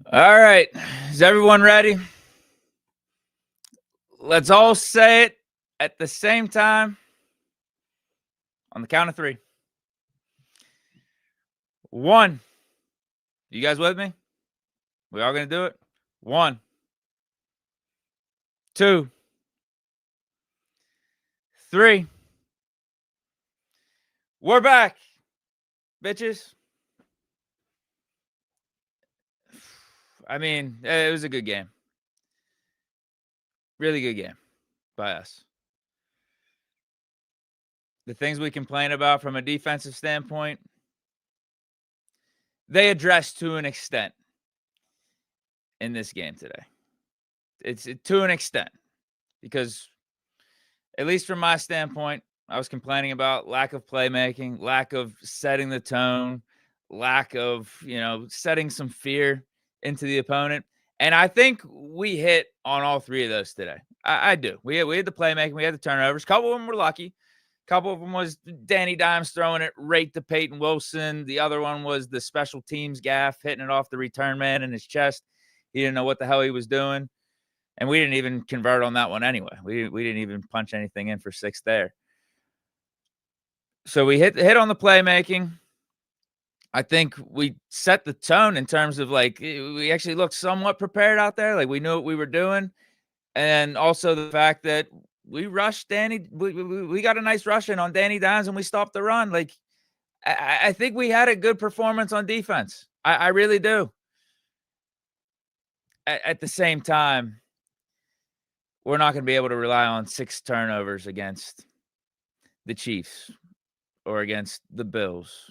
All right. Is everyone ready? Let's all say it at the same time on the count of three. One. You guys with me? We all going to do it? One, two, three. We're back, bitches. I mean, it was a good game. Really good game by us. The things we complain about from a defensive standpoint, they addressed to an extent in this game today. It's to an extent because, at least from my standpoint, I was complaining about lack of playmaking, lack of setting the tone, lack of, setting some fear into the opponent. And I think we hit on all three of those today. I do. We had the playmaking, we had the turnovers. A couple of them were lucky. A couple of them was Danny Dimes throwing it right to Peyton Wilson. The other one was the special teams gaff, hitting it off the return man in his chest. He didn't know what the hell he was doing. And we didn't even convert on that one anyway. We didn't even punch anything in for six there. So we hit on the playmaking. I think we set the tone in terms of we actually looked somewhat prepared out there. Like we knew what we were doing. And also the fact that we rushed Danny. We got a nice rush in on Danny Dimes and we stopped the run. Like I think we had a good performance on defense. I really do. At the same time, we're not going to be able to rely on 6 turnovers against the Chiefs or against the Bills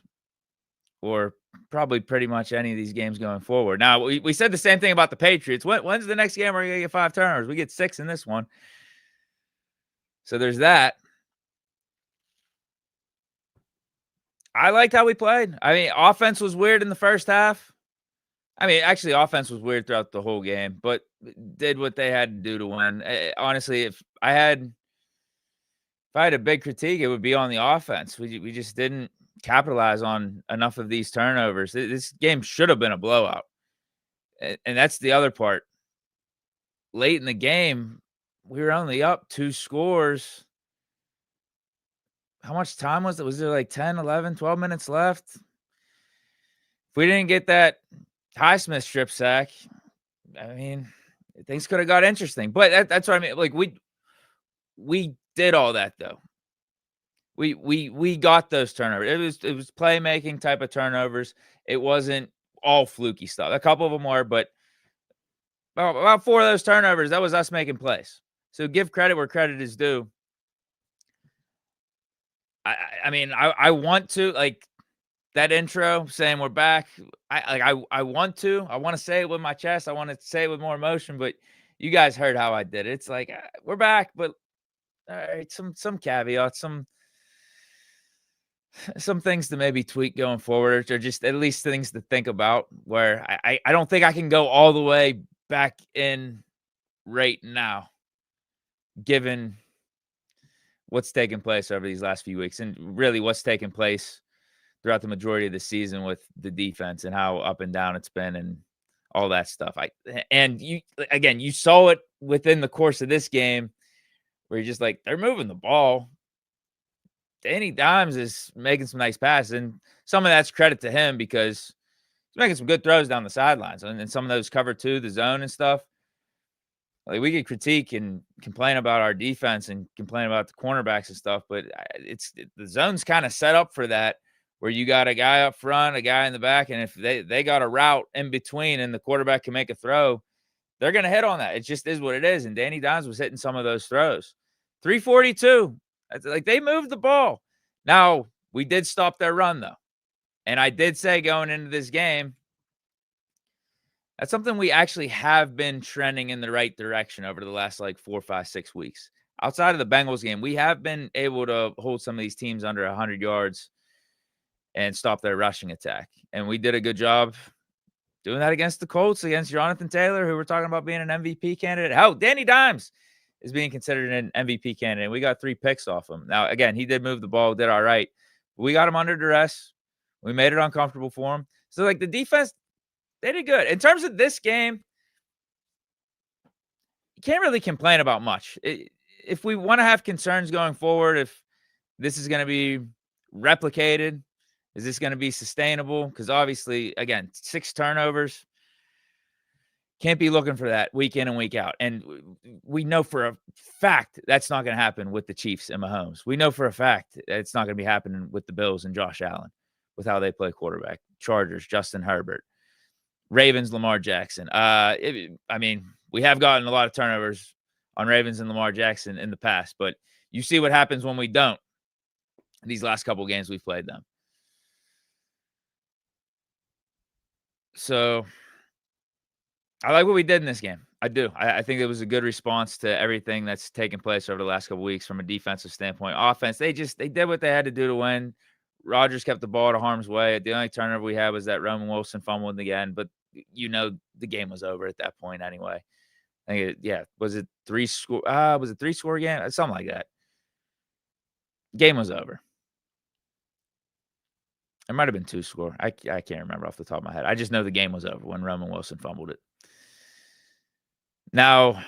or probably pretty much any of these games going forward. Now, we said the same thing about the Patriots. When's the next game we're going to get 5 turnovers? We get 6 in this one. So there's that. I liked how we played. I mean, offense was weird in the first half. I mean, actually, offense was weird throughout the whole game, but did what they had to do to win. Honestly, if I had a big critique, it would be on the offense. We just didn't capitalize on enough of these turnovers. This game should have been a blowout, and that's the other part. Late in the game, we were only up 2 scores. How much time was it? Was there like 10, 11, 12 minutes left? If we didn't get that Highsmith strip sack, I mean, things could have got interesting. But that's what I mean. Like we did all that though. We got those turnovers. It was playmaking type of turnovers. It wasn't all fluky stuff. A couple of them were, but about 4 of those turnovers, that was us making plays. So give credit where credit is due. I mean, I want to, like, that intro saying we're back. I want to say it with my chest. I want to say it with more emotion, but you guys heard how I did it. It's like we're back, but all right, some caveats, some things to maybe tweak going forward, or just at least things to think about. Where I don't think I can go all the way back in right now, given what's taken place over these last few weeks, and really what's taken place throughout the majority of the season with the defense and how up and down it's been and all that stuff. You saw it within the course of this game where you're just like, they're moving the ball. Danny Dimes is making some nice passes, and some of that's credit to him because he's making some good throws down the sidelines. And some of those cover 2, the zone and stuff. Like, we could critique and complain about our defense and complain about the cornerbacks and stuff, but the zone's kind of set up for that, where you got a guy up front, a guy in the back, and if they got a route in between and the quarterback can make a throw, they're going to hit on that. It just is what it is, and Danny Dimes was hitting some of those throws. 342. Like, they moved the ball. Now, we did stop their run, though, and I did say going into this game, that's something we actually have been trending in the right direction over the last 4, 5, 6 weeks. Outside of the Bengals game, we have been able to hold some of these teams under 100 yards and stop their rushing attack. And we did a good job doing that against the Colts, against Jonathan Taylor, who we're talking about being an MVP candidate. Hell, Danny Dimes is being considered an MVP candidate. We got 3 picks off him. Now, again, he did move the ball, did all right. We got him under duress. We made it uncomfortable for him. So, the defense They did good. In terms of this game, you can't really complain about much. If we wanna have concerns going forward, if this is gonna be replicated, is this gonna be sustainable? Because obviously, again, 6 turnovers, can't be looking for that week in and week out, and we know for a fact that's not gonna happen with the Chiefs and Mahomes. We know for a fact that it's not gonna be happening with the Bills and Josh Allen with how they play quarterback. Chargers, Justin Herbert. Ravens, Lamar Jackson. I mean, we have gotten a lot of turnovers on Ravens and Lamar Jackson in the past, but you see what happens when we don't. These last couple games we've played them. So I like what we did in this game. I do. I think it was a good response to everything that's taken place over the last couple weeks from a defensive standpoint. Offense, they did what they had to do to win. Rodgers kept the ball to harm's way. The only turnover we had was that Roman Wilson fumbled again, but the game was over at that point anyway. I think was it 3-score? Was it 3-score game? Something like that. Game was over. It might have been 2-score. I can't remember off the top of my head. I just know the game was over when Roman Wilson fumbled it. Now,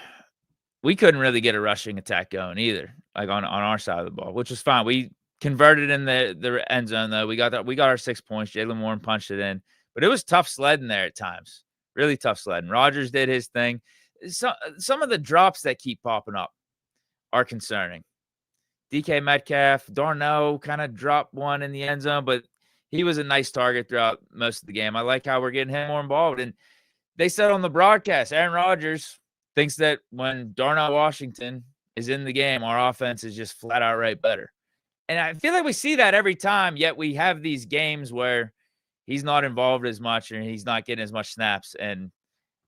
we couldn't really get a rushing attack going either, like on our side of the ball, which was fine. We converted in the end zone though. We got our 6 points. Jaylen Warren punched it in, but it was tough sledding there at times. Really tough sledding. Rodgers did his thing. Some of the drops that keep popping up are concerning. DK Metcalf, Darnell kind of dropped one in the end zone, but he was a nice target throughout most of the game. I like how we're getting him more involved. And they said on the broadcast, Aaron Rodgers thinks that when Darnell Washington is in the game, our offense is just flat out right better. And I feel like we see that every time, yet we have these games where he's not involved as much and he's not getting as much snaps. And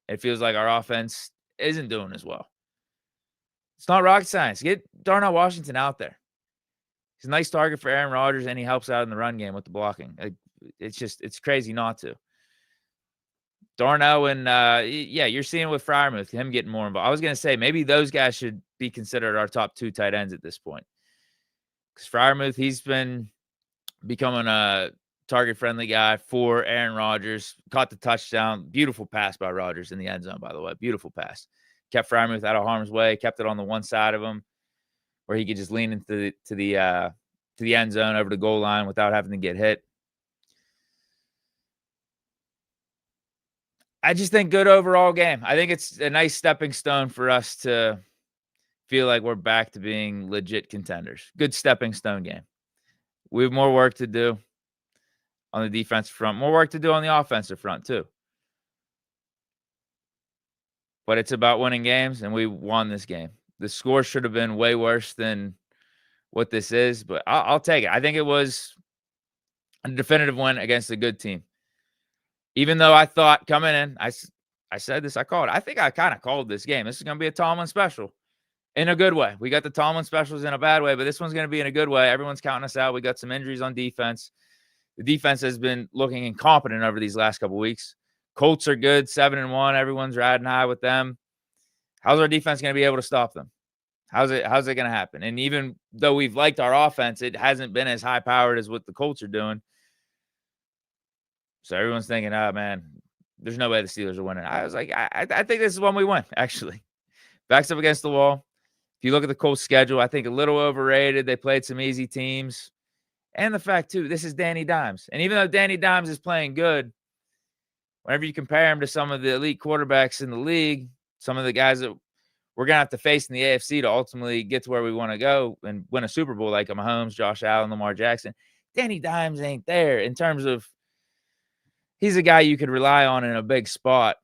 it feels like our offense isn't doing as well. It's not rocket science. Get Darnell Washington out there. He's a nice target for Aaron Rodgers, and he helps out in the run game with the blocking. It's crazy not to. Darnell and, you're seeing with Freiermuth, him getting more involved. I was going to say maybe those guys should be considered our top 2 tight ends at this point. Because Freiermuth, he's been becoming a target-friendly guy for Aaron Rodgers. Caught the touchdown. Beautiful pass by Rodgers in the end zone, by the way. Beautiful pass. Kept Freiermuth out of harm's way. Kept it on the one side of him where he could just lean into the end zone over the goal line without having to get hit. I just think good overall game. I think it's a nice stepping stone for us to feel like we're back to being legit contenders. Good stepping stone game. We have more work to do on the defensive front, more work to do on the offensive front too. But it's about winning games, and we won this game. The score should have been way worse than what this is, but I'll take it. I think it was a definitive win against a good team. Even though I thought coming in, I said this, I called it. I think I kind of called this game. This is going to be a Tomlin special in a good way. We got the Tomlin specials in a bad way, but this one's going to be in a good way. Everyone's counting us out. We got some injuries on defense. The defense has been looking incompetent over these last couple weeks. Colts are good, 7-1. Everyone's riding high with them. How's our defense going to be able to stop them? How's it going to happen? And even though we've liked our offense, it hasn't been as high powered as what the Colts are doing. So everyone's thinking, oh, man, there's no way the Steelers are winning. I was like, I think this is when we win, actually. Backs up against the wall. If you look at the Colts schedule, I think a little overrated. They played some easy teams. And the fact, too, this is Danny Dimes. And even though Danny Dimes is playing good, whenever you compare him to some of the elite quarterbacks in the league, some of the guys that we're going to have to face in the AFC to ultimately get to where we want to go and win a Super Bowl like a Mahomes, Josh Allen, Lamar Jackson, Danny Dimes ain't there in terms of he's a guy you could rely on in a big spot,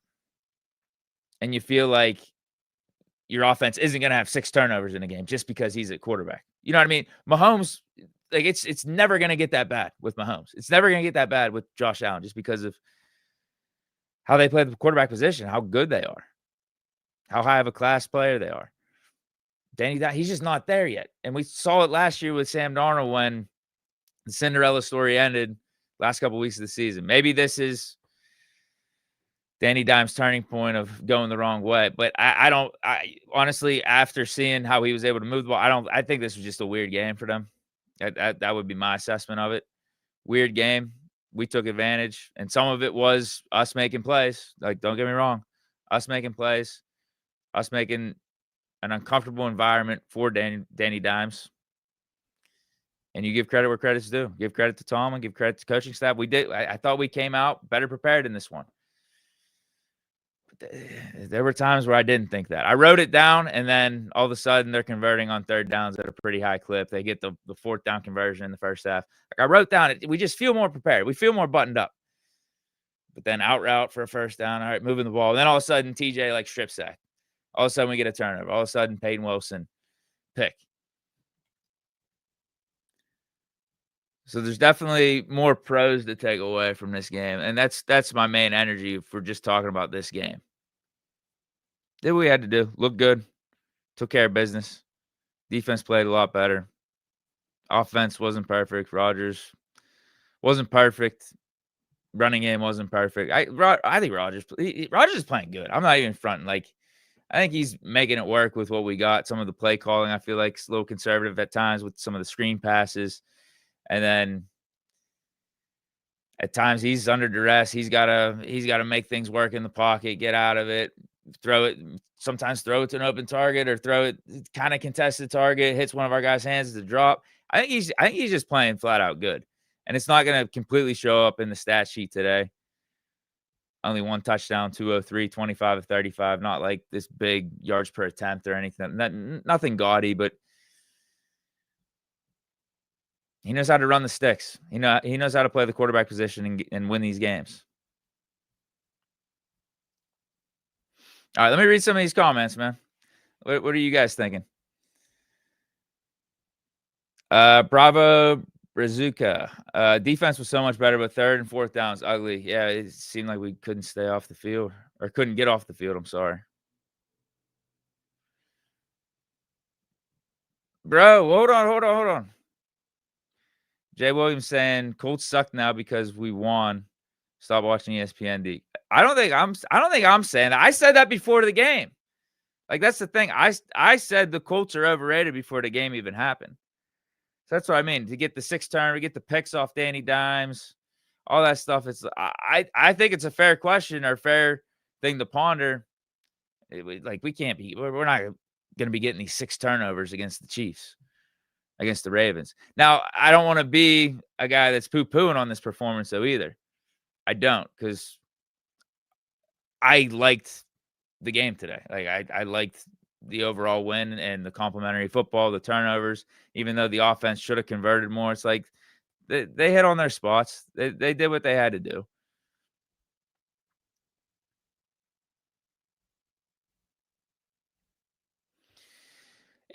and you feel like your offense isn't going to have 6 turnovers in a game just because he's at quarterback. You know what I mean? Mahomes, like it's never going to get that bad with Mahomes. It's never going to get that bad with Josh Allen just because of how they play the quarterback position, how good they are, how high of a class player they are. Danny, he's just not there yet. And we saw it last year with Sam Darnold when the Cinderella story ended last couple of weeks of the season. Maybe this is Danny Dimes' turning point of going the wrong way. But I honestly, after seeing how he was able to move the ball, I think this was just a weird game for them. That would be my assessment of it. Weird game. we took advantage, and some of it was us making plays. Like, don't get me wrong, us making plays, us making an uncomfortable environment for Danny Dimes. And you give credit where credit's due. Give credit to Tom and give credit to coaching staff. We did. I thought we came out better prepared in this one. There were times where I didn't think that. I wrote it down, and then all of a sudden they're converting on third downs at a pretty high clip. They get the fourth down conversion in the first half. Like, I wrote down, we just feel more prepared. We feel more buttoned up. But then out route for a first down. All right, moving the ball. And then all of a sudden TJ like strip sack. All of a sudden we get a turnover. All of a sudden Peyton Wilson pick. So there's definitely more pros to take away from this game, and that's my main energy for just talking about this game. Did what we had to do. Looked good. Took care of business. Defense played a lot better. Offense wasn't perfect. Rodgers wasn't perfect. Running game wasn't perfect. I think Rodgers is playing good. I'm not even fronting. Like, I think he's making it work with what we got. Some of the play calling, I feel like, is a little conservative at times with some of the screen passes. And then at times he's under duress. He's gotta make things work in the pocket, get out of it, throw it. Sometimes throw it to an open target or throw it kind of contested target, hits one of our guys' hands to drop. I think he's just playing flat out good. And it's not going to completely show up in the stat sheet today. Only one touchdown, 203, 25 of 35. Not like this big yards per attempt or anything. Nothing gaudy, but he knows how to run the sticks. He knows how to play the quarterback position and win these games. All right, let me read some of these comments, man. What are you guys thinking? Bravo Brazuca. Defense was so much better, but third and fourth downs ugly. Yeah, it seemed like we couldn't stay off the field or couldn't get off the field. I'm sorry. Bro, hold on. Jay Williams saying Colts suck now because we won. Stop watching ESPN. I don't think I'm saying that. I said that before the game. Like, that's the thing. I said the Colts are overrated before the game even happened. So that's what I mean. To get the 6 turn, we get the picks off Danny Dimes, all that stuff. I think it's a fair question or fair thing to ponder. We can't be. We're not going to be getting these 6 turnovers against the Chiefs, against the Ravens. Now, I don't want to be a guy that's poo-pooing on this performance though either. I don't, because I liked the game today. Like, I liked the overall win and the complimentary football, the turnovers, even though the offense should have converted more. It's like they hit on their spots. They did what they had to do.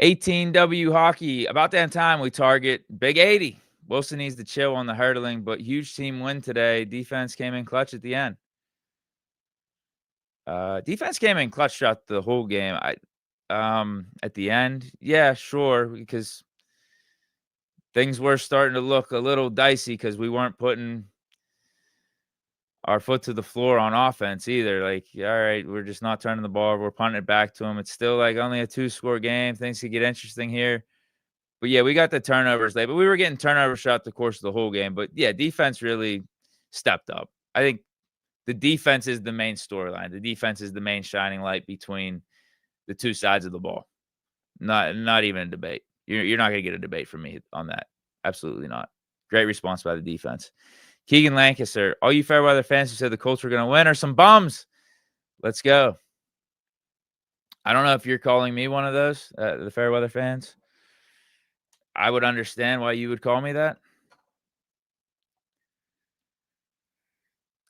$18W hockey. About that time we target Big 80. Wilson needs to chill on the hurdling, but huge team win today. Defense came in clutch at the end. Defense came in clutch throughout the whole game. At the end, yeah, sure, because things were starting to look a little dicey because we weren't putting our foot to the floor on offense either. Like, all right, we're just not turning the ball. We're punting it back to them. It's still like only a 2-score game. Things could get interesting here. But yeah, we got the turnovers late, but we were getting turnovers throughout the course of the whole game. But yeah, defense really stepped up. I think the defense is the main storyline. The defense is the main shining light between the two sides of the ball. Not even a debate. You're not going to get a debate from me on that. Absolutely not. Great response by the defense. Keegan Lancaster, all you Fairweather fans who said the Colts were going to win are some bums. Let's go. I don't know if you're calling me one of those, the Fairweather fans. I would understand why you would call me that.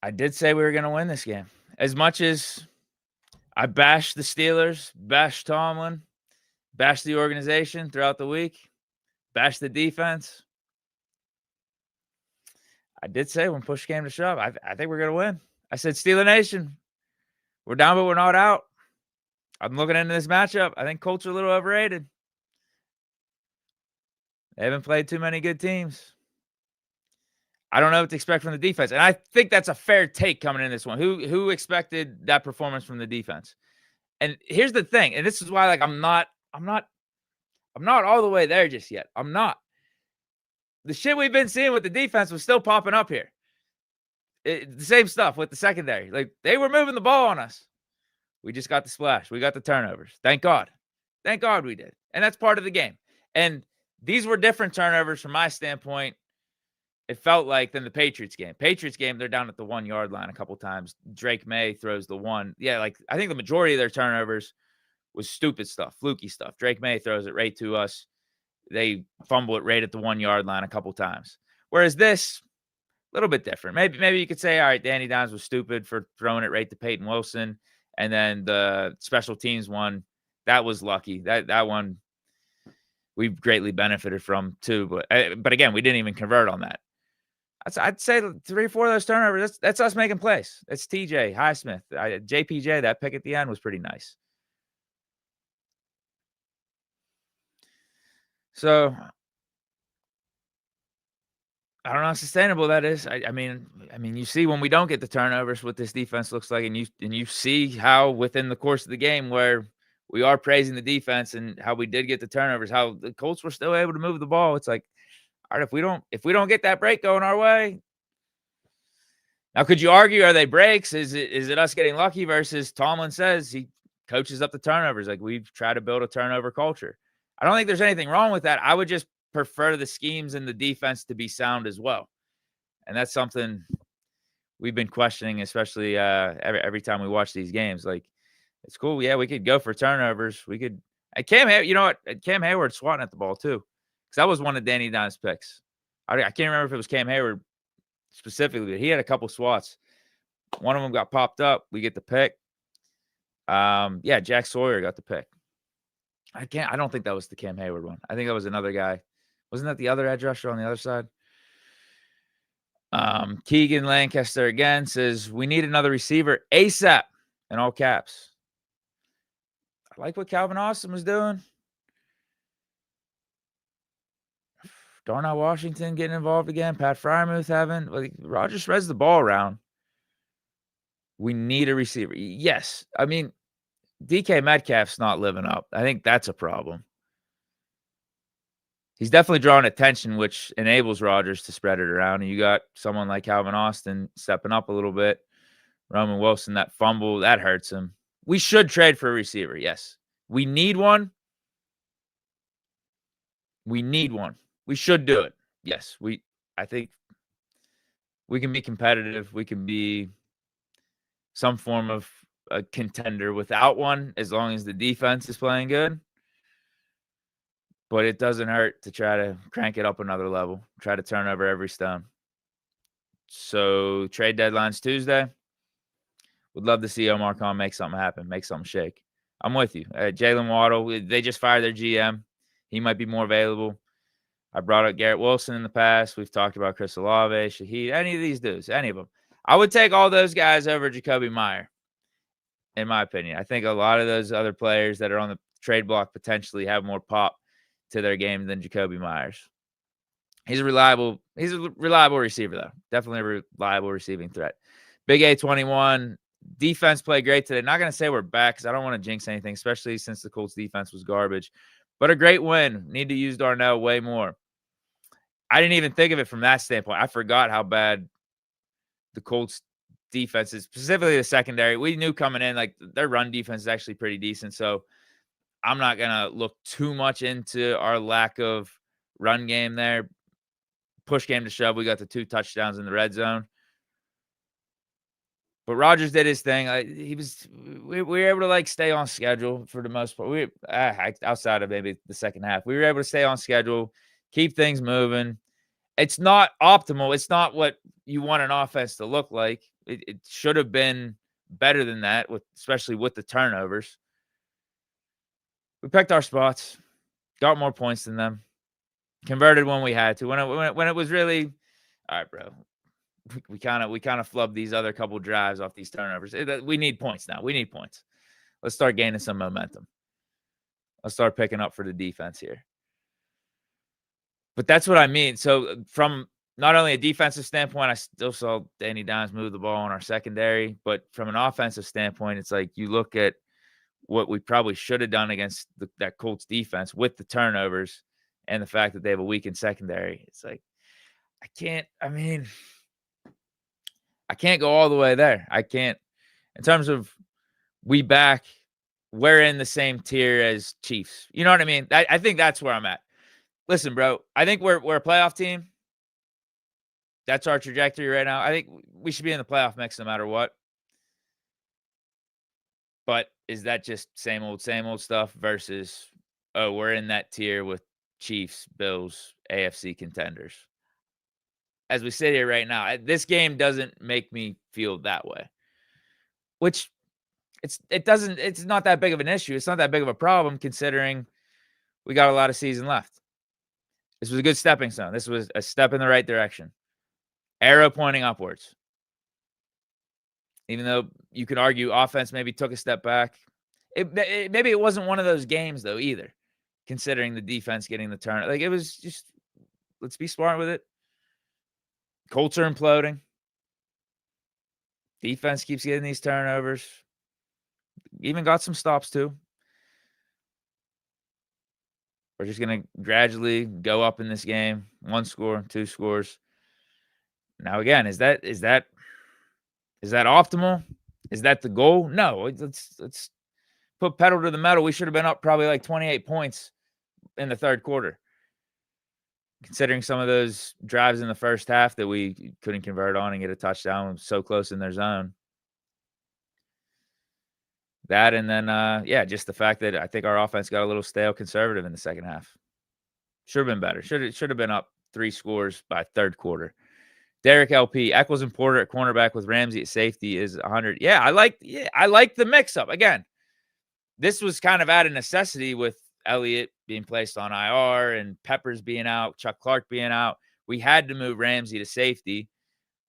I did say we were going to win this game. As much as I bashed the Steelers, bashed Tomlin, bashed the organization throughout the week, bashed the defense, I did say when push came to shove, I think we're going to win. I said, Steeler Nation, we're down, but we're not out. I'm looking into this matchup. I think Colts are a little overrated. They haven't played too many good teams. I don't know what to expect from the defense. And I think that's a fair take coming in this one. Who expected that performance from the defense? And here's the thing, and this is why I'm not all the way there just yet. I'm not. The shit we've been seeing with the defense was still popping up here. The same stuff with the secondary. Like, they were moving the ball on us. We just got the splash. We got the turnovers. Thank God. Thank God we did. And that's part of the game. And these were different turnovers from my standpoint. It felt like than the Patriots game. Patriots game, they're down at the 1-yard line a couple times. Drake May throws the one. Yeah, like I think the majority of their turnovers was stupid stuff, fluky stuff. Drake May throws it right to us. They fumble it right at the 1-yard line a couple times. Whereas this, a little bit different. Maybe you could say, all right, Danny Dimes was stupid for throwing it right to Peyton Wilson. And then the special teams one, that was lucky. That one we've greatly benefited from too. But again, we didn't even convert on that. I'd say 3 or 4 of those turnovers, that's us making plays. It's TJ, Highsmith, JPJ, that pick at the end was pretty nice. So I don't know how sustainable that is. I mean, you see when we don't get the turnovers, what this defense looks like, and you see how within the course of the game where we are praising the defense and how we did get the turnovers, how the Colts were still able to move the ball. It's like, all right, if we don't get that break going our way. Now, could you argue, are they breaks? Is it us getting lucky versus Tomlin says he coaches up the turnovers? Like, we've tried to build a turnover culture. I don't think there's anything wrong with that. I would just prefer the schemes and the defense to be sound as well. And that's something we've been questioning, especially every time we watch these games. Like, it's cool. Yeah, we could go for turnovers. We could. Cam Hayward, you know what? Cam Hayward swatting at the ball too. Because that was one of Danny Dimes' picks. I can't remember if it was Cam Hayward specifically, but he had a couple swats. One of them got popped up. We get the pick. Yeah, Jack Sawyer got the pick. I don't think that was the Cam Hayward one. I think that was another guy. Wasn't that the other edge rusher on the other side? Keegan Lancaster again says, we need another receiver ASAP in all caps. I like what Calvin Austin was doing. Darnell Washington getting involved again. Pat Fryermuth having. Like, Rodgers spreads the ball around. We need a receiver. Yes. I mean, DK Metcalf's not living up. I think that's a problem. He's definitely drawing attention, which enables Rodgers to spread it around. And you got someone like Calvin Austin stepping up a little bit. Roman Wilson, that fumble, that hurts him. We should trade for a receiver, yes. We need one. We need one. We should do it. Yes, I think we can be competitive. We can be some form of a contender without one, as long as the defense is playing good. But it doesn't hurt to try to crank it up another level, try to turn over every stone. So trade deadline's Tuesday. Would love to see Omar Khan make something happen, make something shake. I'm with you. Jalen Waddle, they just fired their GM. He might be more available. I brought up Garrett Wilson in the past. We've talked about Chris Olave, Shaheed, any of these dudes, any of them. I would take all those guys over Jacoby Meyer, in my opinion. I think a lot of those other players that are on the trade block potentially have more pop to their game than Jacoby Myers. He's a reliable receiver, though. Definitely a reliable receiving threat. Big A21. Defense played great today. Not going to say we're back because I don't want to jinx anything, especially since the Colts defense was garbage. But a great win. Need to use Darnell way more. I didn't even think of it from that standpoint. I forgot how bad the Colts defense is, specifically the secondary. We knew coming in, like, their run defense is actually pretty decent. So I'm not going to look too much into our lack of run game there. Push game to shove. We got the 2 touchdowns in the red zone. But Rodgers did his thing. We were able to, like, stay on schedule for the most part. Outside of maybe the second half, we were able to stay on schedule, keep things moving. It's not optimal. It's not what you want an offense to look like. It should have been better than that, especially with the turnovers. We picked our spots, got more points than them, converted when we had to. When it was really, all right, bro. We kind of flubbed these other couple drives off these turnovers. We need points now. We need points. Let's start gaining some momentum. Let's start picking up for the defense here. But that's what I mean. So from not only a defensive standpoint, I still saw Danny Dimes move the ball in our secondary. But from an offensive standpoint, it's like you look at what we probably should have done against that Colts defense with the turnovers and the fact that they have a weakened secondary. It's like, I can't go all the way there. I can't in terms of we're in the same tier as Chiefs. You know what I mean? I think that's where I'm at. Listen, bro, I think we're a playoff team. That's our trajectory right now. I think we should be in the playoff mix no matter what. But is that just same old stuff versus, oh, we're in that tier with Chiefs, Bills, AFC contenders? As we sit here right now, this game doesn't make me feel that way, which it's not that big of an issue. It's not that big of a problem considering we got a lot of season left. This was a good stepping stone. This was a step in the right direction. Arrow pointing upwards. Even though you could argue offense maybe took a step back. Maybe it wasn't one of those games, though, either, considering the defense getting the turn. Like, it was just, let's be smart with it. Colts are imploding. Defense keeps getting these turnovers. Even got some stops, too. We're just going to gradually go up in this game. 1 score, 2 scores. Now, again, is that optimal? Is that the goal? No. Let's put pedal to the metal. We should have been up probably like 28 points in the third quarter, considering some of those drives in the first half that we couldn't convert on and get a touchdown. So close in their zone. That and then, just the fact that I think our offense got a little stale conservative in the second half. Should have been better. Should have been up 3 scores by third quarter. Derek LP, Eccles and Porter at cornerback with Ramsey at safety is 100. Yeah, I like the mix-up. Again, this was kind of out of necessity with Elliott being placed on IR and Peppers being out, Chuck Clark being out. We had to move Ramsey to safety,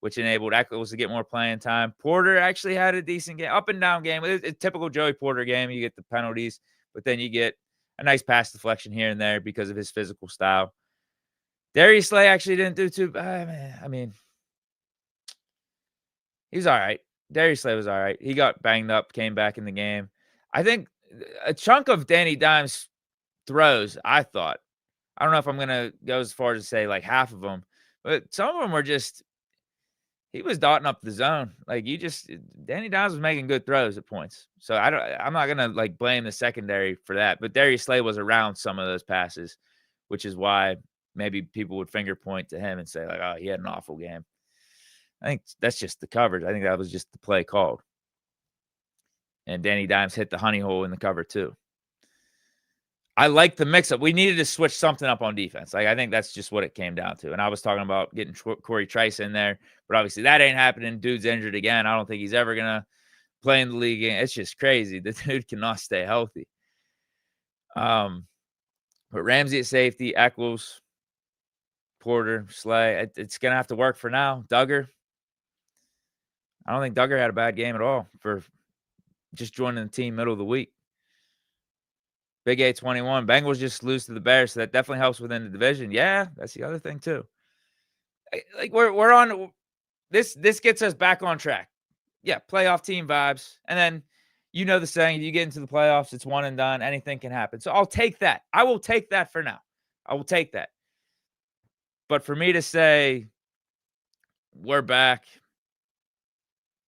which enabled Eccles to get more playing time. Porter actually had a decent game, up and down game. It's a typical Joey Porter game. You get the penalties, but then you get a nice pass deflection here and there because of his physical style. Darius Slay actually didn't do too bad. I mean, he was all right. Darius Slay was all right. He got banged up, came back in the game. I think a chunk of Danny Dimes' throws, I thought, I don't know if I'm going to go as far as to say like half of them, but some of them were just, he was dotting up the zone. Like Danny Dimes was making good throws at points. So I'm not going to like blame the secondary for that, but Darius Slay was around some of those passes, which is why maybe people would finger point to him and say like, oh, he had an awful game. I think that's just the coverage. I think that was just the play called. And Danny Dimes hit the honey hole in the cover too. I like the mix-up. We needed to switch something up on defense. Like, I think that's just what it came down to. And I was talking about getting Corey Trice in there, but obviously that ain't happening. Dude's injured again. I don't think he's ever going to play in the league again. It's just crazy. The dude cannot stay healthy. But Ramsey at safety, Eccles, Porter, Slay. It's going to have to work for now. Duggar. I don't think Duggar had a bad game at all for just joining the team middle of the week. Big A21. Bengals just lose to the Bears, so that definitely helps within the division. Yeah, that's the other thing too. Like we're on this gets us back on track. Yeah, playoff team vibes. And then you know the saying, if you get into the playoffs, it's one and done. Anything can happen. So I'll take that. I will take that for now. I will take that. But for me to say we're back,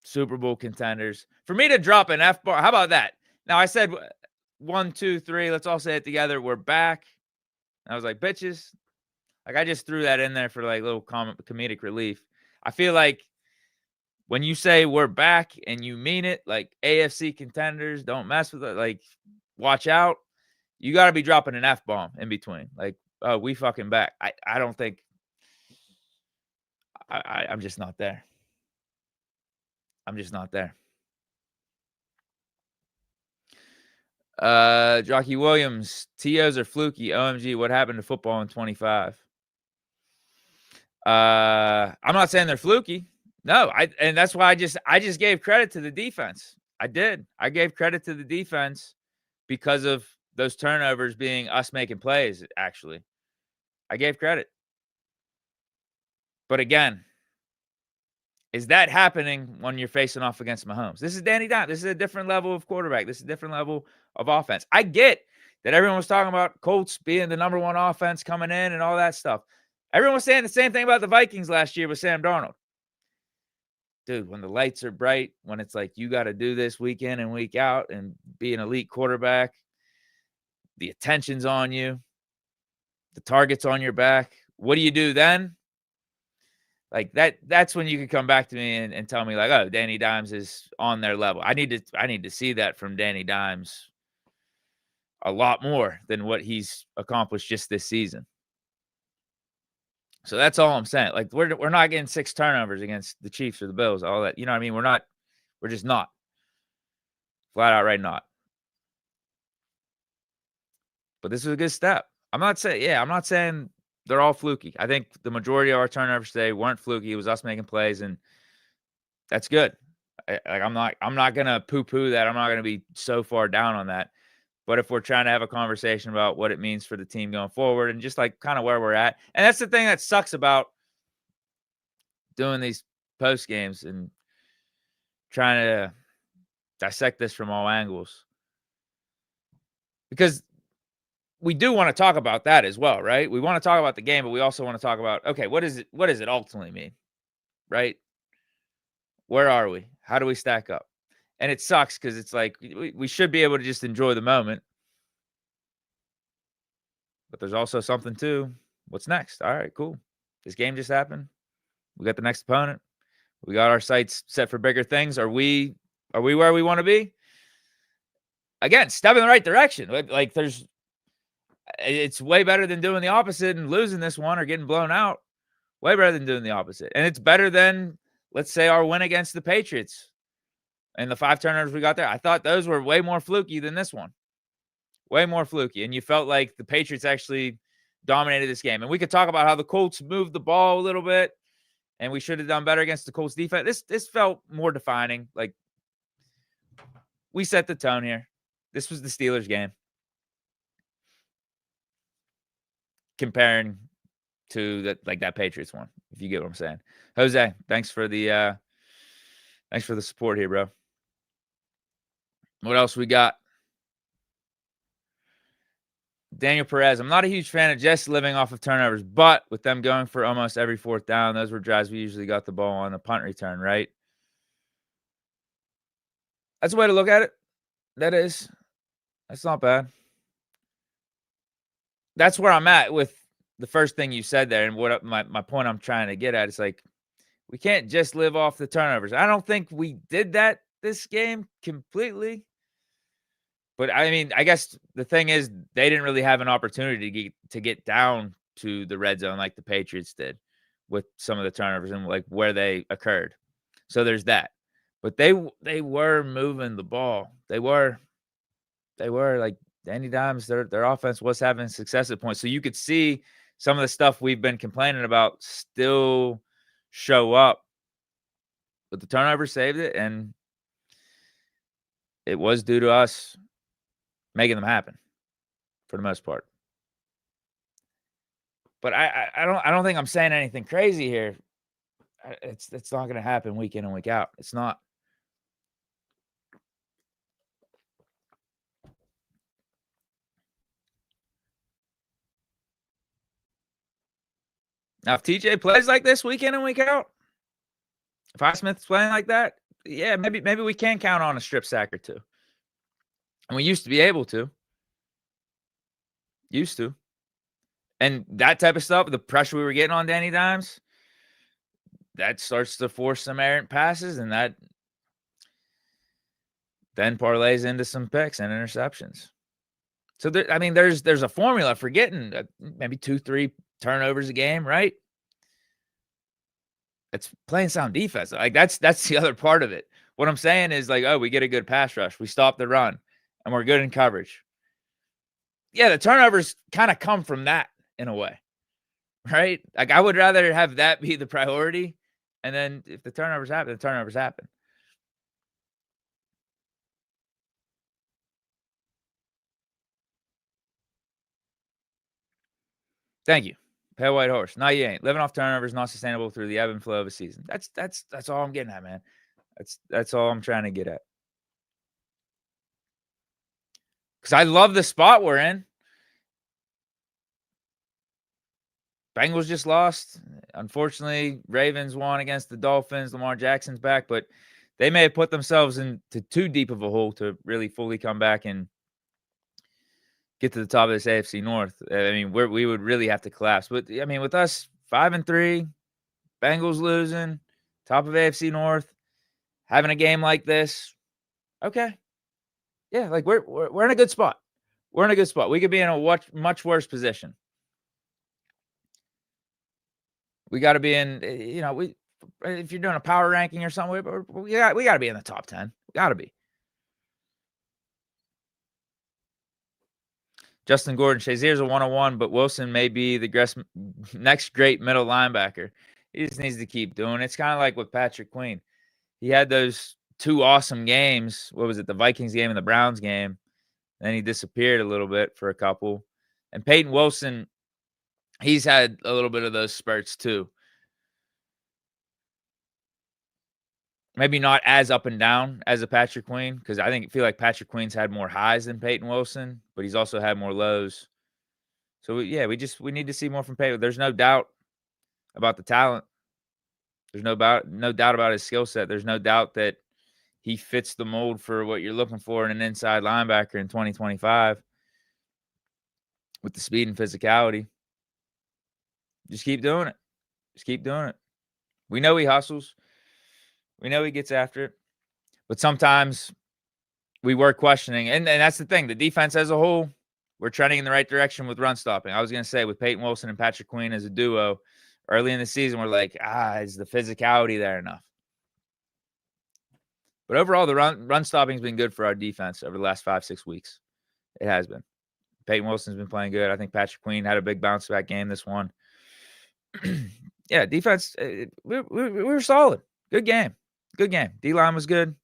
Super Bowl contenders, for me to drop an F-bar, how about that? Now I said 1, 2, 3, let's all say it together. We're back. And I was like, bitches. Like, I just threw that in there for like little comedic relief. I feel like when you say we're back and you mean it, like AFC contenders, don't mess with it. Like, watch out. You got to be dropping an F-bomb in between. Like, oh, we fucking back. I don't think I'm just not there. I'm just not there. Jockey Williams, TOs are fluky. OMG, what happened to football in 25? I'm not saying they're fluky. No, and that's why I just gave credit to the defense. I did. I gave credit to the defense because of those turnovers being us making plays, actually. I gave credit. But again, is that happening when you're facing off against Mahomes? This is Danny Dimes. This is a different level of quarterback. This is a different level of offense. I get that everyone was talking about Colts being the number one offense coming in and all that stuff. Everyone was saying the same thing about the Vikings last year with Sam Darnold. dude, when the lights are bright, when it's like you got to do this week in and week out and be an elite quarterback, the attention's on you, the target's on your back. What do you do then? Like that's when you can come back to me and tell me like, oh, Danny Dimes is on their level. I need to see that from Danny Dimes a lot more than what he's accomplished just this season. So that's all I'm saying. Like we're not getting 6 turnovers against the Chiefs or the Bills, all that. You know what I mean? We're just not. Flat out right not. But this is a good step. I'm not saying they're all fluky. I think the majority of our turnovers today weren't fluky. It was us making plays, and that's good. I'm not gonna poo-poo that. I'm not gonna be so far down on that. But if we're trying to have a conversation about what it means for the team going forward and just like kind of where we're at, and that's the thing that sucks about doing these post games and trying to dissect this from all angles, because we do want to talk about that as well, right? We want to talk about the game, but we also want to talk about, okay, what does it ultimately mean, right? Where are we? How do we stack up? And it sucks because it's like we should be able to just enjoy the moment. But there's also something to what's next. All right, cool. This game just happened. We got the next opponent. We got our sights set for bigger things. Are we where we want to be? Again, step in the right direction. Like it's way better than doing the opposite and losing this one or getting blown out. Way better than doing the opposite. And it's better than, let's say, our win against the Patriots and the 5 turnovers we got there. I thought those were way more fluky than this one. Way more fluky. And you felt like the Patriots actually dominated this game. And we could talk about how the Colts moved the ball a little bit and we should have done better against the Colts defense. This felt more defining. Like, we set the tone here. This was the Steelers game. Comparing to that Patriots one, if you get what I'm saying. Jose, thanks for the support here, bro. What else we got? Daniel Perez. I'm not a huge fan of just living off of turnovers, but with them going for almost every 4th down, those were drives we usually got the ball on a punt return, right? That's a way to look at it. That's not bad. That's where I'm at with the first thing you said there, and what my point I'm trying to get at is like, we can't just live off the turnovers. I don't think we did that this game completely. But I mean, I guess the thing is they didn't really have an opportunity to get down to the red zone like the Patriots did with some of the turnovers and like where they occurred. So there's that. But they were moving the ball. They were like Danny Dimes, their offense was having success at points. So you could see some of the stuff we've been complaining about still show up. But the turnover saved it, and it was due to us making them happen for the most part. But I don't think I'm saying anything crazy here. It's not going to happen week in and week out. It's not. Now, if TJ plays like this week in and week out, if Highsmith's playing like that, yeah, maybe we can count on a strip sack or 2. And we used to be able to. Used to. And that type of stuff, the pressure we were getting on Danny Dimes, that starts to force some errant passes, and that then parlays into some picks and interceptions. So, there's a formula for getting maybe 2-3 turnovers a game, right? It's playing sound defense. Like, that's the other part of it. What I'm saying is, like, oh, we get a good pass rush. We stop the run, and we're good in coverage. Yeah, the turnovers kind of come from that in a way, right? Like, I would rather have that be the priority, and then if the turnovers happen, the turnovers happen. Thank you. Pale White Horse. No, you ain't. Living off turnovers not sustainable through the ebb and flow of a season. That's all I'm getting at, man. That's all I'm trying to get at. Because I love the spot we're in. Bengals just lost. unfortunately, Ravens won against the Dolphins. Lamar Jackson's back, but they may have put themselves into too deep of a hole to really fully come back and get to the top of this AFC North. I mean, we would really have to collapse. But I mean, with us 5-3, Bengals losing, top of AFC North, having a game like this, okay, yeah, like we're in a good spot. We're in a good spot. We could be in a much worse position. We got to be in, we if you're doing a power ranking or something, we got to be in the top 10. We got to be. Justin Gordon, Shazier's a 101, but Wilson may be the next great middle linebacker. He just needs to keep doing it. It's kind of like with Patrick Queen. He had those 2 awesome games. What was it? The Vikings game and the Browns game. Then he disappeared a little bit for a couple. And Peyton Wilson, he's had a little bit of those spurts too. Maybe not as up and down as a Patrick Queen, because I feel like Patrick Queen's had more highs than Peyton Wilson, but he's also had more lows. So we need to see more from Peyton. There's no doubt about the talent. There's no doubt about his skill set. There's no doubt that he fits the mold for what you're looking for in an inside linebacker in 2025 with the speed and physicality. Just keep doing it. Just keep doing it. We know he hustles. We know he gets after it. But sometimes we were questioning, and that's the thing. The defense as a whole, we're trending in the right direction with run stopping. I was going to say with Peyton Wilson and Patrick Queen as a duo, early in the season, we're like, is the physicality there enough? But overall, the run stopping's been good for our defense over the last 5-6 weeks. It has been. Peyton Wilson's been playing good. I think Patrick Queen had a big bounce back game this one. Yeah, defense, we were solid. Good game. Good game. D-line was good.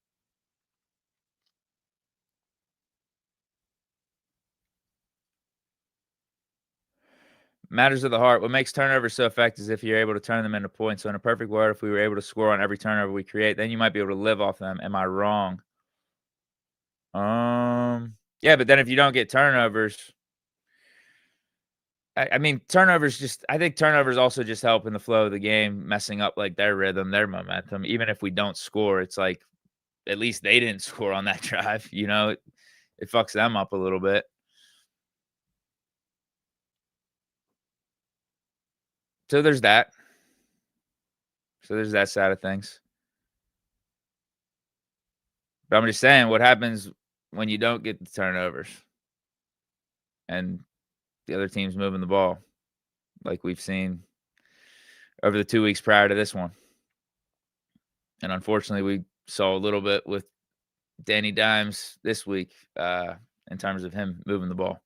Matters of the heart. What makes turnovers so effective is if you're able to turn them into points. So in a perfect world, if we were able to score on every turnover we create, then you might be able to live off them. Am I wrong? Yeah, but then if you don't get turnovers, I mean, I think turnovers also just help in the flow of the game, messing up like their rhythm, their momentum. Even if we don't score, it's like at least they didn't score on that drive. It fucks them up a little bit. So there's that. So there's that side of things. But I'm just saying, what happens when you don't get the turnovers and the other team's moving the ball, like we've seen over the 2 weeks prior to this one? And unfortunately, we saw a little bit with Danny Dimes this week in terms of him moving the ball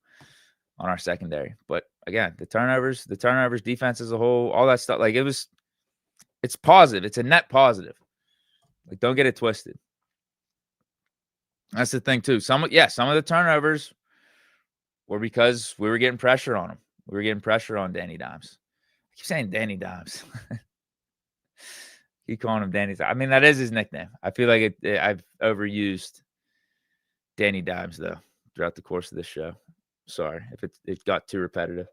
on our secondary. But again, the turnovers, defense as a whole, all that stuff, like it's positive. It's a net positive. Like, don't get it twisted. That's the thing too. Some of the turnovers were because we were getting pressure on him. We were getting pressure on Danny Dimes. I keep saying Danny Dimes. Keep calling him Danny. I mean, that is his nickname. I feel like I've overused Danny Dimes though throughout the course of this show. Sorry if it got too repetitive.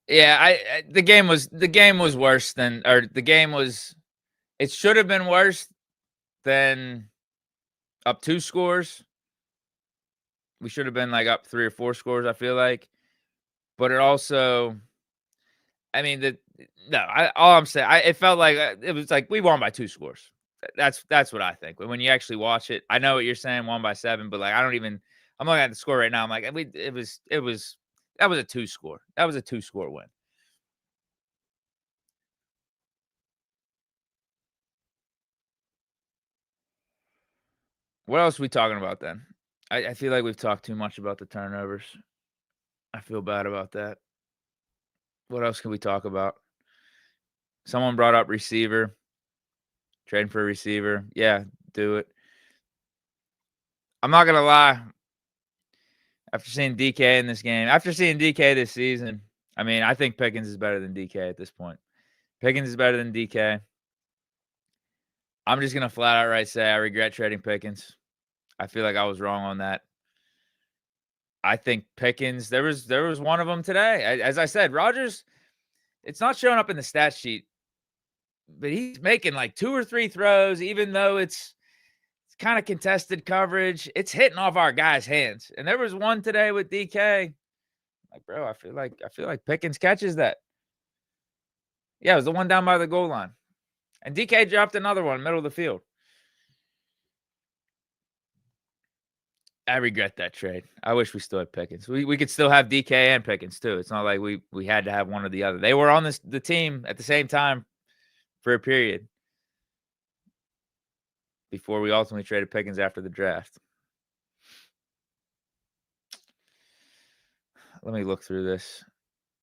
Yeah, the game was worse than, or the game was, it should have been worse than up 2 scores. We should have been like up 3 or 4 scores, I feel like. But it also, I mean, all I'm saying, it felt like it was like we won by 2 scores. That's what I think. When you actually watch it, I know what you're saying, won by 7, but like I'm looking at the score right now. I'm like, that was a 2 score. That was a 2 score win. What else are we talking about then? I feel like we've talked too much about the turnovers. I feel bad about that. What else can we talk about? Someone brought up receiver. Trading for a receiver. Yeah, do it. I'm not gonna lie. After seeing DK in this game, after seeing DK this season, I mean, I think Pickens is better than DK at this point. Pickens is better than DK. I'm just gonna flat out say I regret trading Pickens. I feel like I was wrong on that. I think Pickens, there was one of them today. As I said, Rodgers, it's not showing up in the stat sheet, but he's making like 2 or 3 throws, even though it's kind of contested coverage. It's hitting off our guys' hands. And there was one today with DK. Like, bro, I feel like Pickens catches that. Yeah, it was the one down by the goal line. And DK dropped another one, middle of the field. I regret that trade. I wish we still had Pickens. We could still have DK and Pickens too. It's not like we had to have one or the other. They were on the team at the same time for a period before we ultimately traded Pickens after the draft. Let me look through this.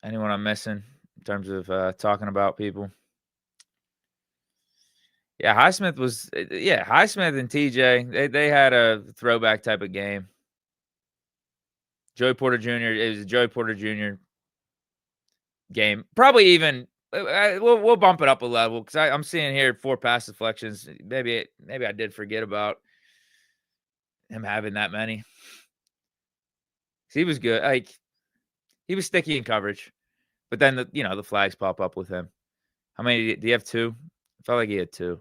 Anyone I'm missing in terms of talking about people? Yeah, Highsmith and TJ, they had a throwback type of game. Joey Porter Jr., it was a Joey Porter Jr. game. Probably even we'll bump it up a level because I'm seeing here 4 pass deflections. Maybe I did forget about him having that many. He was good. Like, he was sticky in coverage, but then the flags pop up with him. How many do you have? 2? I felt like he had 2.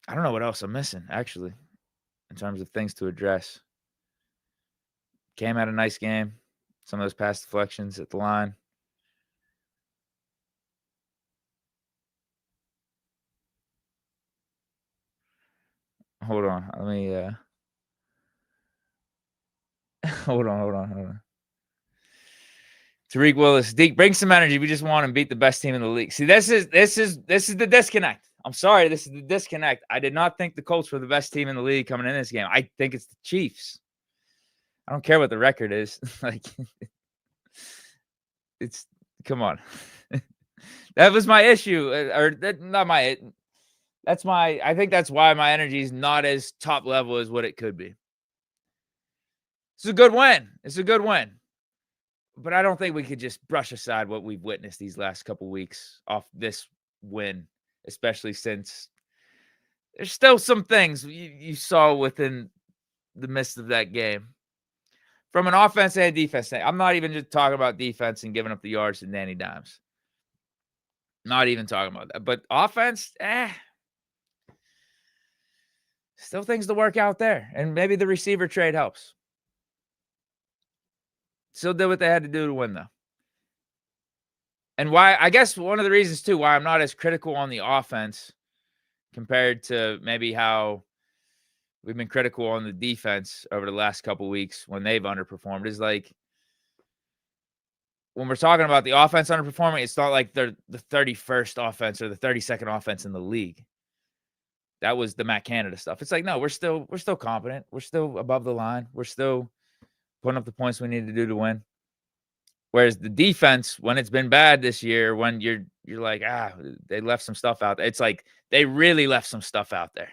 I don't know what else I'm missing actually in terms of things to address. Cam had a nice game. Some of those pass deflections at the line. Hold on. Let me hold on. Tariq Willis, Deke, bring some energy. We just want to beat the best team in the league. See, this is the disconnect. I'm sorry, this is the disconnect. I did not think the Colts were the best team in the league coming in this game. I think it's the Chiefs. I don't care what the record is. Like, it's come on. That was my issue, or that not my. That's my. I think that's why my energy is not as top level as what it could be. It's a good win. It's a good win. But I don't think we could just brush aside what we've witnessed these last couple weeks off this win, especially since there's still some things you saw within the midst of that game. From an offense and defense thing. I'm not even just talking about defense and giving up the yards to Danny Dimes. Not even talking about that. But offense, still things to work out there. And maybe the receiver trade helps. Still did what they had to do to win, though. And why, I guess one of the reasons, too, why I'm not as critical on the offense compared to maybe how we've been critical on the defense over the last couple weeks when they've underperformed is like, when we're talking about the offense underperforming, it's not like they're the 31st offense or the 32nd offense in the league. That was the Matt Canada stuff. It's like, no, we're still competent. We're still above the line. We're still putting up the points we need to do to win. Whereas the defense, when it's been bad this year, when you're like, they left some stuff out there. It's like they really left some stuff out there.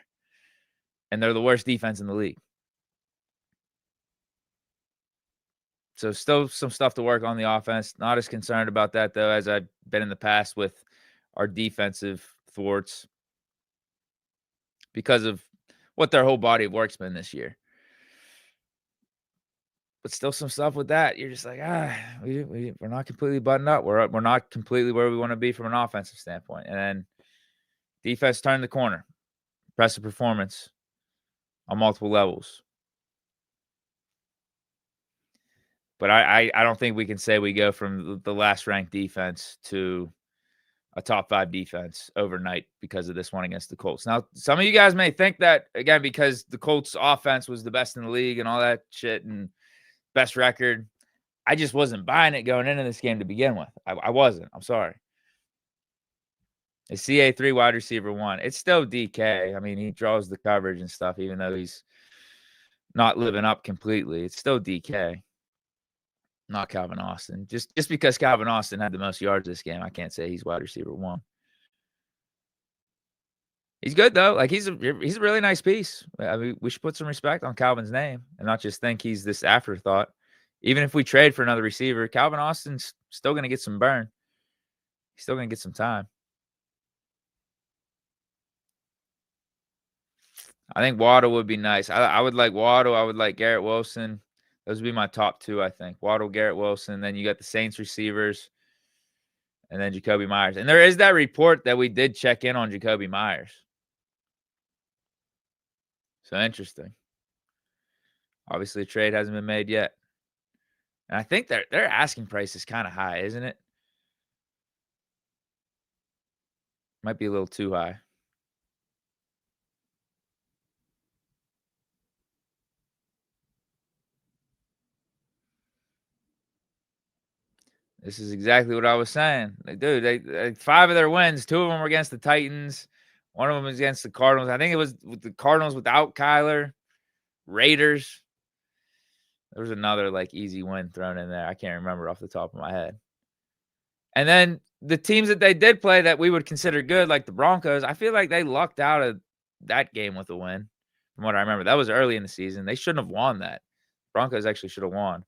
And they're the worst defense in the league. So still some stuff to work on the offense. Not as concerned about that, though, as I've been in the past with our defensive thwarts because of what their whole body of work's been this year. But still some stuff with that. You're just like, we're not completely buttoned up. We're not completely where we want to be from an offensive standpoint. And then defense turned the corner. Impressive performance on multiple levels. But I don't think we can say we go from the last ranked defense to a top 5 defense overnight because of this one against the Colts. Now, some of you guys may think that, again, because the Colts offense was the best in the league and all that shit and best record. I just wasn't buying it going into this game to begin with. I wasn't. I'm sorry. It's CA3 wide receiver 1. It's still DK. I mean, he draws the coverage and stuff, even though he's not living up completely. It's still DK. Not Calvin Austin. Just because Calvin Austin had the most yards this game, I can't say he's wide receiver 1. He's good, though. Like, he's a really nice piece. I mean, we should put some respect on Calvin's name and not just think he's this afterthought. Even if we trade for another receiver, Calvin Austin's still going to get some burn. He's still gonna get some time. I think Waddle would be nice. I would like Waddle. I would like Garrett Wilson. Those would be my top two, I think. Waddle, Garrett Wilson. Then you got the Saints receivers, and then Jacoby Myers. And there is that report that we did check in on Jacoby Myers. So interesting. Obviously, a trade hasn't been made yet. And I think their asking price is kind of high, isn't it? Might be a little too high. This is exactly what I was saying. Like, dude, they 5 of their wins, 2 of them were against the Titans. One of them was against the Cardinals. I think it was with the Cardinals without Kyler. Raiders. There was another like easy win thrown in there. I can't remember off the top of my head. And then the teams that they did play that we would consider good, like the Broncos, I feel like they lucked out of that game with a win. From what I remember, that was early in the season. They shouldn't have won that. Broncos actually should have won.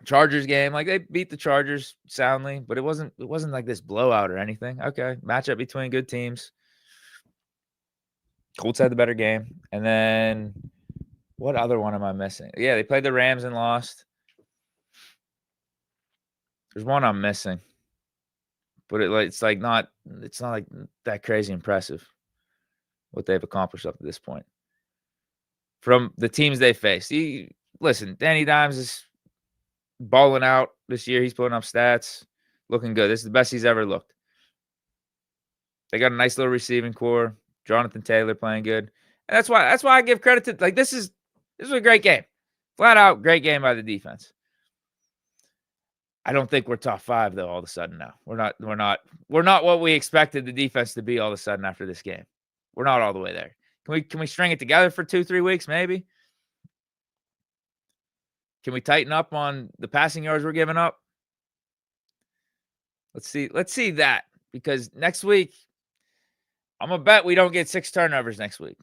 Chargers game, like they beat the Chargers soundly, but it wasn't like this blowout or anything. Okay, matchup between good teams. Colts had the better game. And then what other one am I missing? Yeah, they played the Rams and lost. There's one I'm missing. But it's not like that crazy impressive what they've accomplished up to this point. From the teams they faced. Listen, Danny Dimes is balling out this year. He's putting up stats, looking good. This is the best he's ever looked. They got a nice little receiving core. Jonathan Taylor playing good. And that's why I give credit to, like, this is a great game. Flat out great game by the defense. I don't think we're top 5 though all of a sudden now. We're not what we expected the defense to be all of a sudden after this game. We're not all the way there. Can we string it together for 2-3 weeks maybe? Can we tighten up on the passing yards we're giving up? Let's see that, because next week I'm gonna bet we don't get 6 turnovers next week.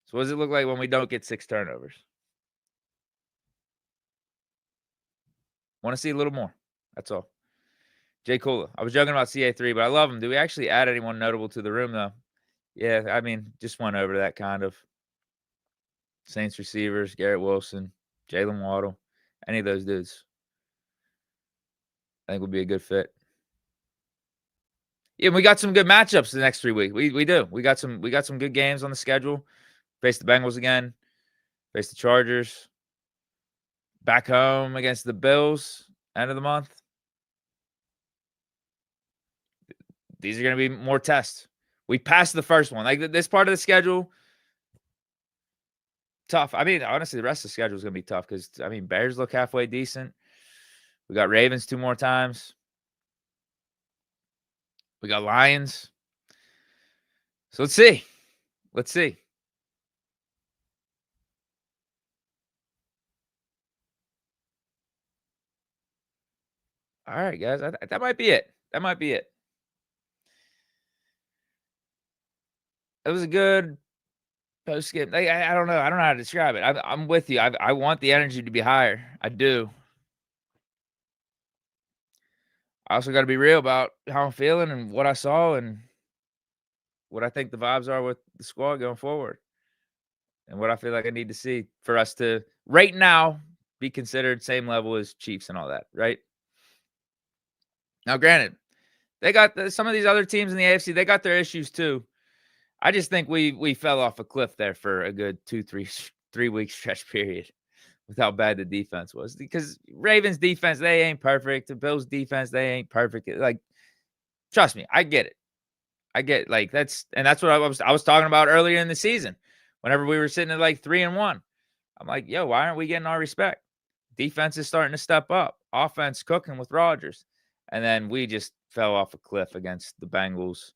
So what does it look like when we don't get 6 turnovers? Want to see a little more. That's all. Jay Kula. I was joking about CA3, but I love him. Do we actually add anyone notable to the room, though? Yeah, I mean, just went over that kind of. Saints receivers, Garrett Wilson, Jalen Waddle, any of those dudes, I think would be a good fit. Yeah, we got some good matchups the next 3 weeks. We do. We got some good games on the schedule. Face the Bengals again. Face the Chargers. Back home against the Bills, end of the month. These are going to be more tests. We passed the first one. Like, this part of the schedule, tough. I mean, honestly, the rest of the schedule is going to be tough because, I mean, Bears look halfway decent. We got Ravens 2 more times. We got Lions. So let's see. Let's see. All right, guys. That might be it. That might be it. It was a good post game. I don't know. I don't know how to describe it. I'm with you. I want the energy to be higher. I do. I also got to be real about how I'm feeling and what I saw and what I think the vibes are with the squad going forward, and what I feel like I need to see for us to right now be considered same level as Chiefs and all that. Right now, granted, they got some of these other teams in the AFC. They got their issues too. I just think we fell off a cliff there for a good 3 week stretch period with how bad the defense was. Because Ravens defense, they ain't perfect. The Bills defense, they ain't perfect. Like, trust me, I get it. I get, like, that's what I was talking about earlier in the season. Whenever we were sitting at like 3-1, I'm like, yo, why aren't we getting our respect? Defense is starting to step up. Offense cooking with Rodgers. And then we just fell off a cliff against the Bengals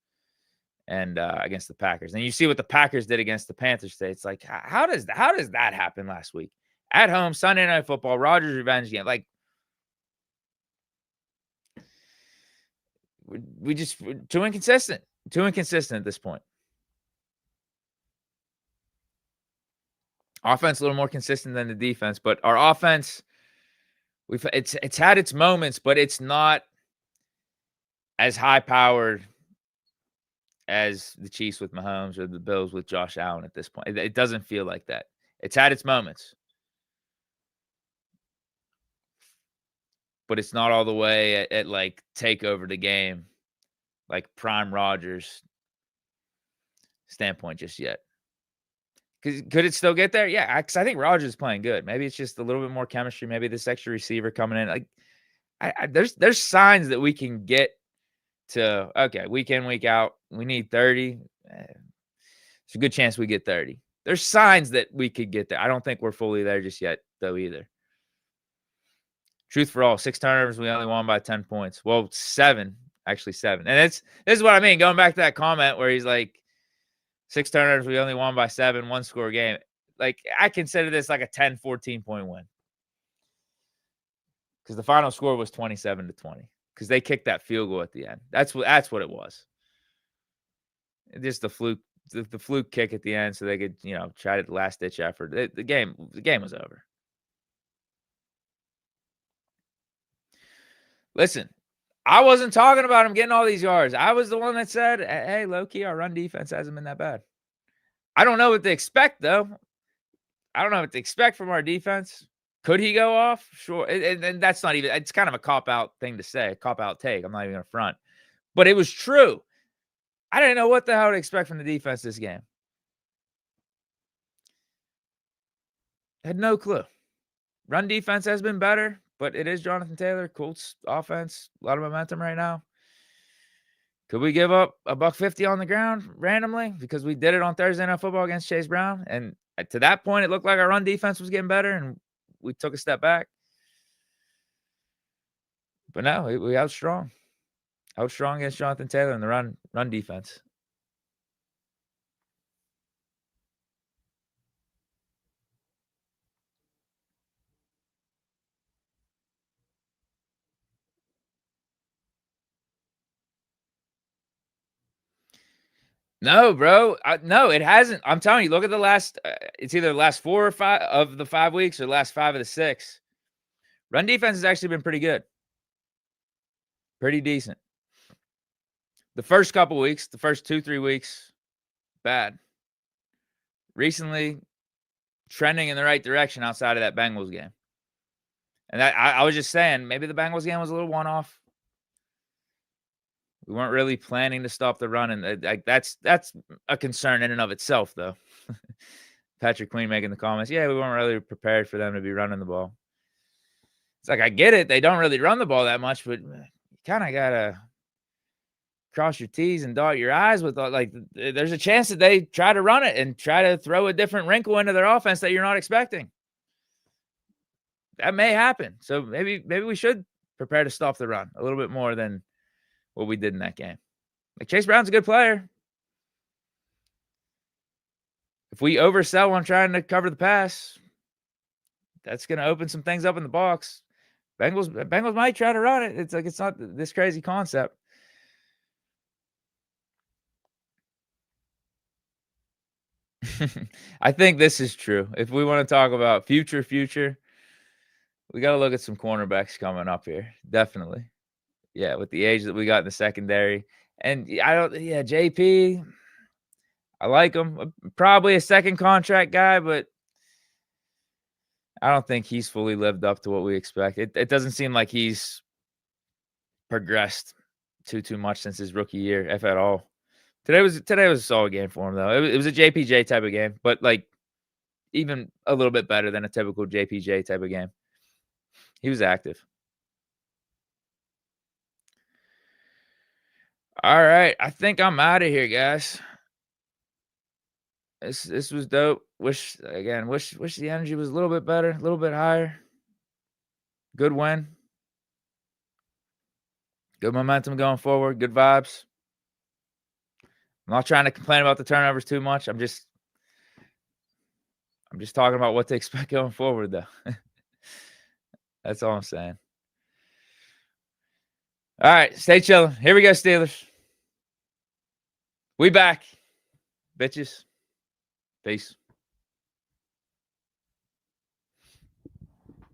and against the Packers. And you see what the Packers did against the Panthers today. It's like, how does that happen last week? At home, Sunday Night Football, Rodgers revenge game. Like, we're too inconsistent. Too inconsistent at this point. Offense a little more consistent than the defense, but our offense It's had its moments, but it's not as high powered as the Chiefs with Mahomes or the Bills with Josh Allen at this point. It doesn't feel like that. It's had its moments, but it's not all the way at like take over the game, like prime Rodgers standpoint just yet. Could it still get there? Yeah, because I think Rodgers is playing good. Maybe it's just a little bit more chemistry. Maybe this extra receiver coming in. Like, there's signs that we can get to, okay, week in, week out. We need 30. It's a good chance we get 30. There's signs that we could get there. I don't think we're fully there just yet, though, either. Truth for all, 6 turnovers, we only won by 10 points. Well, 7, actually 7. And this is what I mean. Going back to that comment where he's like, 6 turnovers, we only won by 7, 1-score game. Like, I consider this like a 10, 14-point win. Because the final score was 27-20. Because they kicked that field goal at the end. That's what it was. Just the fluke kick at the end so they could, try the last-ditch effort. The game was over. Listen, I wasn't talking about him getting all these yards. I was the one that said, hey, low-key, our run defense hasn't been that bad. I don't know what to expect, though. I don't know what to expect from our defense. Could he go off? Sure. And that's not even – it's kind of a cop-out thing to say, a cop-out take. I'm not even going to front. But it was true. I didn't know what the hell to expect from the defense this game. Had no clue. Run defense has been better, but it is Jonathan Taylor. Colts offense, a lot of momentum right now. Could we give up $150 on the ground randomly? Because we did it on Thursday Night Football against Chase Brown. And to that point, it looked like our run defense was getting better, and we took a step back. But no, we out strong. Out strong against Jonathan Taylor in the run defense. No, bro. No, it hasn't. I'm telling you, look at the last it's either the last 4 or 5 of the 5 weeks or the last 5 of the 6. Run defense has actually been pretty good. Pretty decent. The first couple weeks, the first 2-3 weeks, bad. Recently, trending in the right direction outside of that Bengals game. And I was just saying, maybe the Bengals game was a little one-off. We weren't really planning to stop the run, and that's a concern in and of itself, though. Patrick Queen making the comments, yeah, we weren't really prepared for them to be running the ball. It's like, I get it. They don't really run the ball that much, but you kind of got to cross your T's and dot your I's with, like, there's a chance that they try to run it and try to throw a different wrinkle into their offense that you're not expecting. That may happen. So maybe we should prepare to stop the run a little bit more than what we did in that game. Like, Chase Brown's a good player. If we oversell on trying to cover the pass, that's going to open some things up in the box. Bengals might try to run it. It's like, it's not this crazy concept. I think this is true. If we want to talk about future, we got to look at some cornerbacks coming up here. Definitely. Yeah, with the age that we got in the secondary. And JP, I like him. Probably a second contract guy, but I don't think he's fully lived up to what we expect. It doesn't seem like he's progressed too much since his rookie year, if at all. Today was a solid game for him, though. It was a JPJ type of game, but like even a little bit better than a typical JPJ type of game. He was active. All right, I think I'm out of here, guys. This was dope. Wish the energy was a little bit better, a little bit higher. Good win. Good momentum going forward. Good vibes. I'm not trying to complain about the turnovers too much. I'm just talking about what to expect going forward, though. That's all I'm saying. All right, stay chilling. Here we go, Steelers. We back, bitches. Peace.